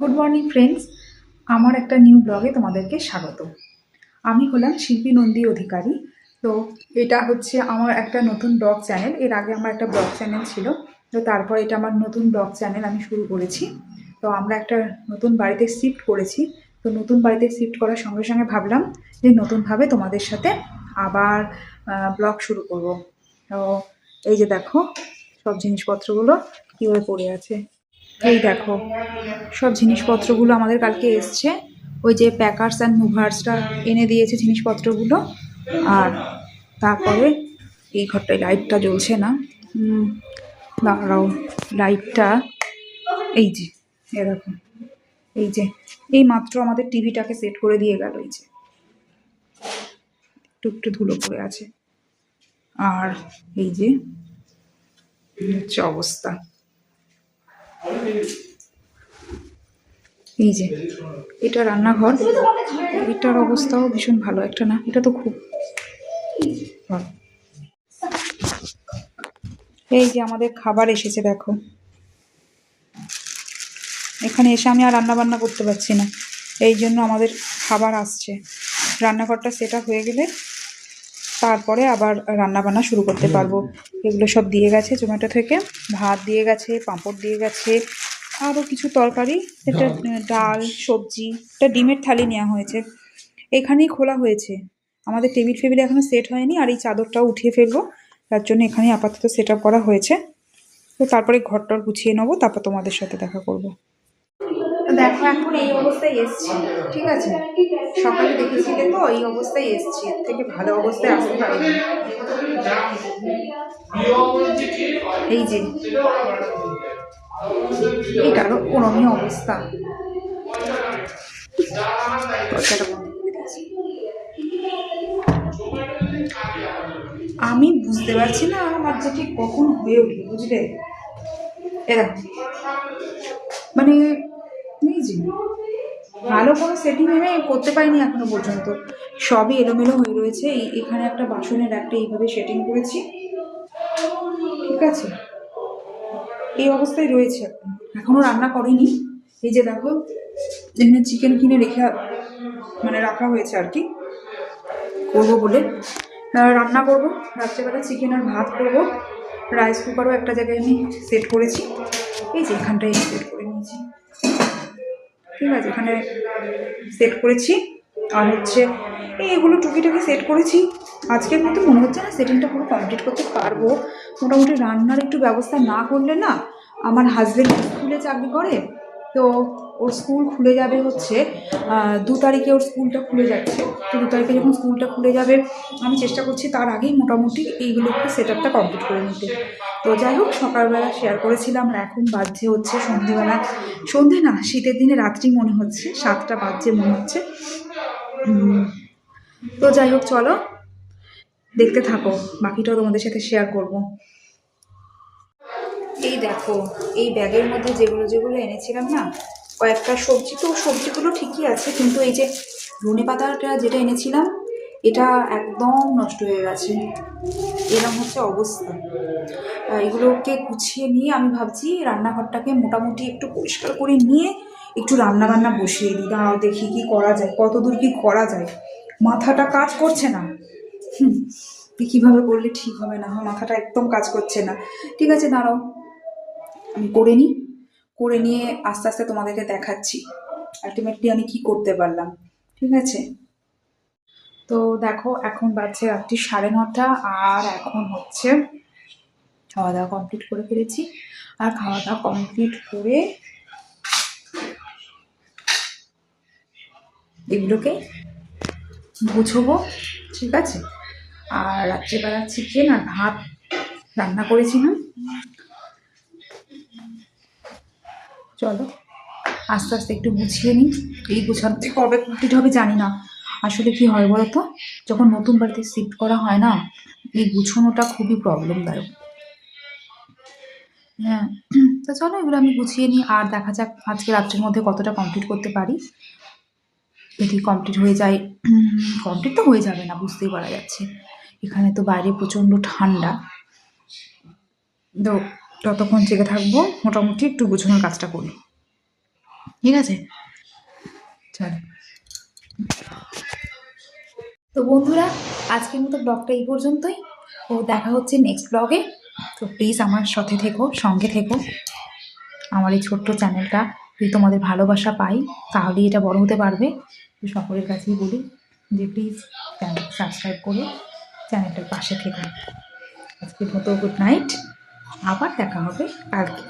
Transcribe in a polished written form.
Good morning friends, আমার একটা new ব্লগে তোমাদেরকে স্বাগত। আমি হলাম শিল্পী নন্দী অধিকারী। তো এটা হচ্ছে আমার একটা নতুন ব্লগ চ্যানেল। এর আগে আমার একটা ব্লগ চ্যানেল ছিল, তো তারপর এটা আমার নতুন ব্লগ চ্যানেল আমি শুরু করেছি। তো আমরা একটা নতুন বাড়িতে শিফট করেছি। তো নতুন বাড়িতে শিফট করার সঙ্গে সঙ্গে ভাবলাম যে নতুনভাবে তোমাদের সাথে আবার ব্লগ শুরু করব। তো এই যে দেখো সব জিনিসপত্রগুলো কীভাবে পড়ে আছে। এই দেখো সব জিনিসপত্রগুলো আমাদের কালকে এসছে, ওই যে প্যাকার্স অ্যান্ড মুভার্সটা এনে দিয়েছে জিনিসপত্রগুলো। আর তারপরে এই ঘরটায় লাইটটা জ্বলছে না, দাঁড়াও, লাইটটা এই যে এরকম, এই যে এই মাত্র আমাদের টিভিটাকে সেট করে দিয়ে গেল, এই যে একটু একটু ধুলো পড়ে আছে। আর এই যে হচ্ছে অবস্থা, এই যে এটা রান্নাঘর, এটার অবস্থাও ভীষণ ভালো একটা না, এটা তো খুব ভালো। এই যে আমাদের খাবার এসেছে দেখো, এখানে এসে আমি আর রান্না বান্না করতে পারছি না, এই জন্য আমাদের খাবার আসছে। রান্নাঘরটা সেট আপ হয়ে গেলে তারপরে আবার রান্না বান্না শুরু করতে পারবো। এগুলো সব দিয়ে গেছে জোম্যাটো থেকে, ভাত দিয়ে গেছে, পাঁপড় দিয়ে গেছে, আরও কিছু তরকারি, একটা ডাল, সবজি, একটা ডিমের থালি নেওয়া হয়েছে। এখানেই খোলা হয়েছে, আমাদের টেবিল ফেবিল এখনো সেট হয়নি, আর এই চাদরটাও উঠিয়ে ফেলবো, তার জন্য এখানেই আপাতত সেট আপ করা হয়েছে। তো তারপরে ঘরটর গুছিয়ে নেবো, তারপর তোমাদের সাথে দেখা করব। দেখো এখন এই অবস্থায় এসছি, ঠিক আছে, সকালে দেখেছিলে তো এই অবস্থায় এসছি, এর থেকে ভালো অবস্থায় আসতে পারিনি। এই যে এটারও করণীয় অবস্থা, আমি বুঝতে পারছি না আমার যে ঠিক কখন হয়ে উঠবে, বুঝলে, এরকম মানে এই যে ভালো কোনো সেটিং আমি করতে পারিনি এখনো পর্যন্ত, সবই এলোমেলো হয়ে রয়েছে। এখানে একটা বাসনের একটা এইভাবে সেটিং করেছি, ঠিক আছে, এই অবস্থায় রয়েছে, এখনো রান্না করিনি। এই যে দেখো এখানে চিকেন কিনে রেখে মানে রাখা হয়েছে আর কি, করবো বলে, রান্না করবো রাত্রেবেলা, চিকেন আর ভাত করবো। রাইস কুকারও একটা জায়গায় আমি সেট করেছি, এই যে এখানটায় সেট করে নিয়েছি, ঠিক আছে, এখানে সেট করেছি। আর হচ্ছে এগুলো টুকিটাকি সেট করেছি, আজকের মতো মনে হচ্ছে না সেটিংটা পুরো কমপ্লিট করতে পারবো। মোটামুটি রান্নার একটু ব্যবস্থা না করলে না, আমার হাজব্যান্ড স্কুলে চাকরি করে, তো ওর স্কুল খুলে যাবে হচ্ছে 2 তারিখে, ওর স্কুলটা খুলে যাচ্ছে। তো 2 তারিখে যখন স্কুলটা খুলে যাবে, আমি চেষ্টা করছি তার আগেই মোটামুটি এইগুলো একটু সেট আপটা কমপ্লিট করে নিতে। তো যাই হোক, সকালবেলা শেয়ার করেছিলাম, আর এখন বাজছে হচ্ছে সন্ধেবেলা, সন্ধে না, শীতের দিনে রাত্রি মনে হচ্ছে, 7টা বাজছে মনে হচ্ছে। তো যাই হোক, চলো দেখতে থাকো, বাকিটাও তোমাদের সাথে শেয়ার করব। এই দেখো এই ব্যাগের মধ্যে যেগুলো যেগুলো এনেছিলাম না, কয়েকটা সবজি, তো সবজিগুলো ঠিকই আছে, কিন্তু এই যে ধনে পাতাটা যেটা এনেছিলাম এটা একদম নষ্ট হয়ে গেছে, এরকম হচ্ছে অবস্থা। এগুলোকে গুছিয়ে নিয়ে আমি ভাবছি রান্নাঘরটাকে মোটামুটি একটু পরিষ্কার করে নিয়ে একটু রান্না বান্না বসিয়ে দিই। দাঁড়াও দেখি কি করা যায়, কতদূর কি করা যায়, মাথাটা কাজ করছে না। কীভাবে করলে ঠিক হবে না, মাথাটা একদম কাজ করছে না। ঠিক আছে, দাঁড়াও আমি করে নিই, করে নিয়ে আস্তে আস্তে তোমাদেরকে দেখাচ্ছি আলটিমেটলি আমি কি করতে পারলাম, ঠিক আছে। তো দেখো এখন বাজছে রাত্রি 9:30, আর এখন হচ্ছে খাওয়া দাওয়া কমপ্লিট করে ফেলেছি। আর খাওয়া দাওয়া কমপ্লিট করে এগুলোকে গুছবো, ঠিক আছে। আর রাত্রেবেলা চিকেন আর ভাত রান্না করেছিলাম, চলো আস্তে আস্তে একটু গুছিয়ে নিই। এই গুছাতে কবে কমপ্লিট হবে জানি না, আসলে কি হয় বলতো, যখন নতুন বাড়িতে শিফট করা হয় না, এই গুছানোটা খুবই প্রবলেমদায়ক। হ্যাঁ, তো চলো এগুলো আমি গুছিয়ে নিই, আর দেখা যাক আজকে রাত্রের মধ্যে কতটা কমপ্লিট করতে পারি। যদি কমপ্লিট হয়ে যায়, কমপ্লিট তো হয়ে যাবে না বুঝতেই পারা যাচ্ছে, এখানে তো বাইরে প্রচণ্ড ঠান্ডা, তো ততক্ষণ জেগে থাকবো, মোটামুটি একটু গুছানোর কাজটা করি। ঠিক আছে, চল। তো বন্ধুরা, আজকের মতো ব্লগটা এই পর্যন্তই। তো দেখা হচ্ছে নেক্সট ব্লগে। তো প্লিজ আমার সাথে থেকো, সঙ্গে থেকো। আমার এই ছোট্ট চ্যানেলটা যদি তোমাদের ভালোবাসা পাই তাহলেই এটা বড় হতে পারবে। তো সকলের কাছেই বলি যে প্লিজ চ্যানেল সাবস্ক্রাইব করে চ্যানেলটার পাশে থেকো। আজকের মতো গুড নাইট, আবার দেখা হবে কালকে।